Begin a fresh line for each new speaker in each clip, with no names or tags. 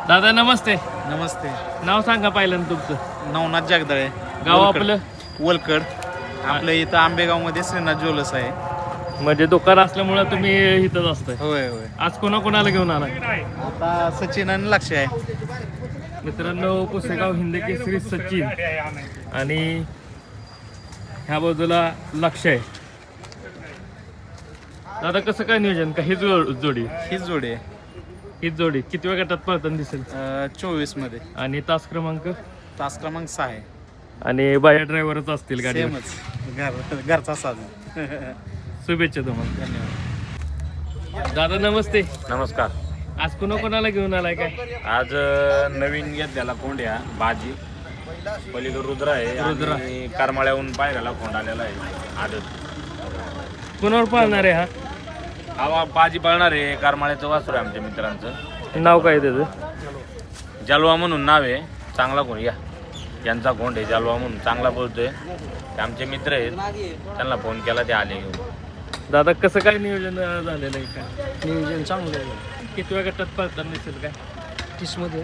दादा नमस्ते.
नमस्ते.
नाव सांगा पहिल्यांदा तुमचं.
नवनाथ जगदाळे.
गाव आपलं
वलकड. आपलं इथं आंबेगावमध्ये श्रीनाथ ज्वेलर्स आहे.
म्हणजे दुकान असल्यामुळे तुम्ही इथंच असताय.
होय होय.
आज कोणाला घेऊन आलाय?
आता सचिन आणि लक्ष आहे.
मित्रांनो, पुसेगाव हिंद केसरी सचिन आणि ह्या बाजूला लक्ष आहे. दादा कसं काय नियोजन का ही जोडी?
हीच जोडी आहे.
हीच जोडी किती वेळ गटात पळताना दिसेल?
24 मध्ये.
आणि तास क्रमांक
तास क्रमांक 6 आहे.
आणि बाया ड्रायव्हरच असतील गाडी.
सेमच घरचा साधन.
शुभेच्छा तुम्हाला.
धन्यवाद.
दादा नमस्ते.
नमस्कार.
आज कोणाला घेऊन आलाय काय?
आज नवीन घेतलेला कोंड्या बाजी पलीकडे रुद्र आहे.
रुद्र.
आणि करमाळ्याहून पायऱ्याला कोंड आलेला आहे आदत.
कोणावर पाळणार आहे हा?
हा बाजी पळणार आहे. करमाळ्याचं वासरू आहे आमच्या मित्रांचं.
नाव काय त्याचं?
जालवा म्हणून नाव आहे. चांगला कोण या यांचा कोंड आहे जालवा म्हणून, चांगला बोलतोय. ते आमचे मित्र आहेत, त्यांना फोन केला ते आले घेऊन.
दादा कसं काय नियोजन झालेलं आहे काय?
नियोजन चांगलं आहे.
किती वेळ गटात पळताना दिसेल काय?
30 मध्ये.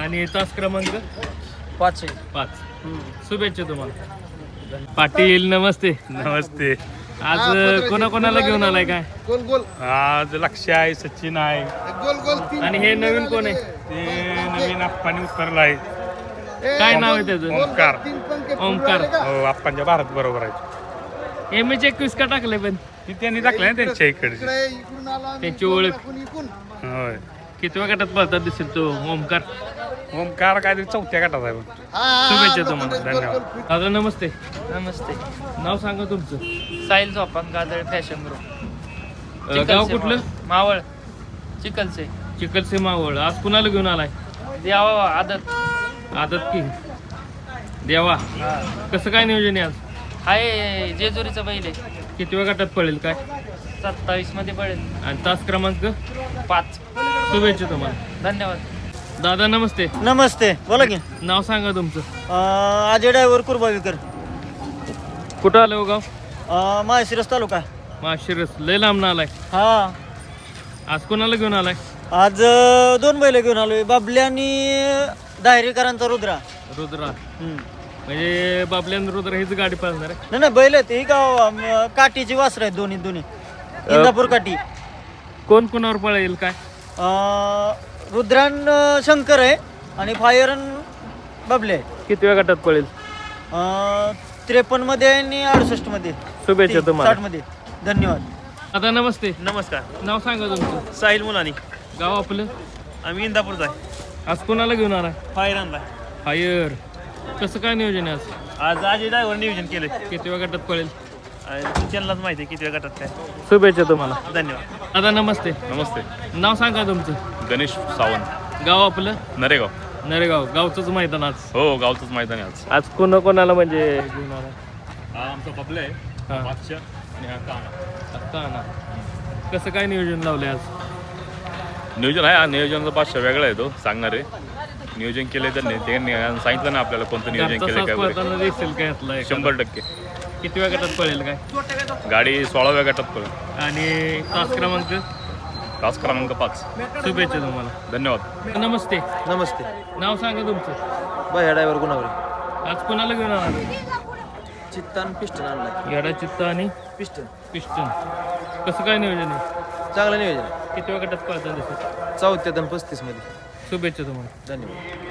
आणि तास क्रमांक
5 आहे.
5. शुभेच्छा तुम्हाला. पाटील नमस्ते.
नमस्ते.
आज कोणाला घेऊन आलाय काय?
गोल गोल
आज लक्ष आहे, सचिन आहे.
गोल गोल.
आणि हे नवीन कोण आहे?
ते नवीन आप्पानी उतरला आहे.
काय नाव आहे त्याचं?
ओमकार.
ओमकार.
हो, आप्पांच्या भारत बरोबर आहे.
MH21 का टाकलंय पण?
ती त्यांनी टाकलं ना त्यांच्या इकडची.
त्यांची ओळख.
होय.
किती वेळ गटात पळतात दिसेल तो ओमकार?
ओमकार काहीतरी 4थ्या गटात आहे.
शुभेच्छा तुम्हाला.
धन्यवाद.
दादा नमस्ते.
नमस्ते.
नाव सांगा तुमचं.
साहिल झोपान गाजळ फॅशन ग्रुप.
गाव कुठलं?
मावळ चिखलचे.
चिखलसे मावळ. आज कुणाला घेऊन आलाय?
द्यावा आदत.
आदत की देवा. कसं काय नियोजन आहे आज?
हाय जेजुरीचं बैल आहे.
किती वेळ गटात पळेल काय?
27 मध्ये पडेल.
आणि तास क्रमांक
5.
शुभेच्छा तुम्हाला.
धन्यवाद.
दादा नमस्ते.
नमस्ते. बोला की.
नाव सांगा तुमचं.
अजय ड्रायव्हर कुरबावीकर.
कुठं आलं हो गाव?
माळशिरस तालुका.
माशिरस. लय लांब आलाय.
हा.
आज कोणाला घेऊन आलाय?
आज 2 बैल घेऊन आलोय, बाबल्या आणि दायरेकरांचा रुद्रा.
रुद्रा.
हम्म.
म्हणजे बाबल्यान रुद्रा हीच गाडी पाळणार आहे.
नाही बैल आहेत ही गाव काठीची वासर आहेत दोन्ही इंदापूर काठी.
कोण कोणावर पळेल काय?
रुद्रान शंकर आहे आणि फायरन बाबले आहे.
किती वेळ गटात पळेल?
53 मध्ये आणि 68 मध्ये.
शुभेच्छा तुम्हाला.
60 मध्ये. धन्यवाद.
दादा नमस्ते.
नमस्कार.
नाव सांगा तुमचं.
साहिल मुलानी.
गाव आपलं?
आम्ही इंदापूरचा आहे.
आज कोणाला घेऊन आलाय?
फायर आणलाय.
फायर. कसं काय नियोजन आहे आज?
आज अजय ड्रायव्हर नियोजन केलंय.
किती वेळ गटात पळेल?
त्यांनाच माहिती आहे किती वेळ गटात काय.
शुभेच्छा तुम्हाला.
धन्यवाद.
दादा नमस्ते.
नमस्ते.
नाव सांगा तुमचं.
गणेश सावंत.
गाव आपलं?
नरेगाव.
नरेगाव. गावचंच मैदान आज.
हो, गावचंच मैदान आहे आज.
आज कोणाला म्हणजे घेऊन आलाय?
हा आमचा बबले आहे.
हा.
बादशाह आणि हा काना.
आत्ता ना. कसं काय नियोजन लावलंय आज?
नियोजन आहे. नियोजनाचा पाचशा वेगळा आहे, तो सांगणार आहे. नियोजन केले त्यांनी सांगितलं ना आपल्याला कोणतं नियोजन
घरचा
केलं
साज
काय
पळताना
वगैरे.
दिसेल काय यातला एखादा?
100%.
किती वेळ गटात पळेल काय?
गाडी 16व्या गटात पडेल.
आणि तास क्रमांक?
तास क्रमांक 5.
शुभेच्छा तुम्हाला.
धन्यवाद.
नमस्ते.
नमस्ते.
नाव सांगा तुमचं.
बाया ड्रायव्हर गुणावरे.
आज कोणाला घेऊन आला?
चित्तान पिस्टन आणलाय.
गाडा चित्ता आणि
पिस्टन.
पिस्टन. कसं काय नियोजन आहे?
चांगलं नियोजन.
किती वेळ गटात पळताना दिसेल?
34 आणि 35 मध्ये.
शुभेच्छा तुम्हाला.
धन्यवाद.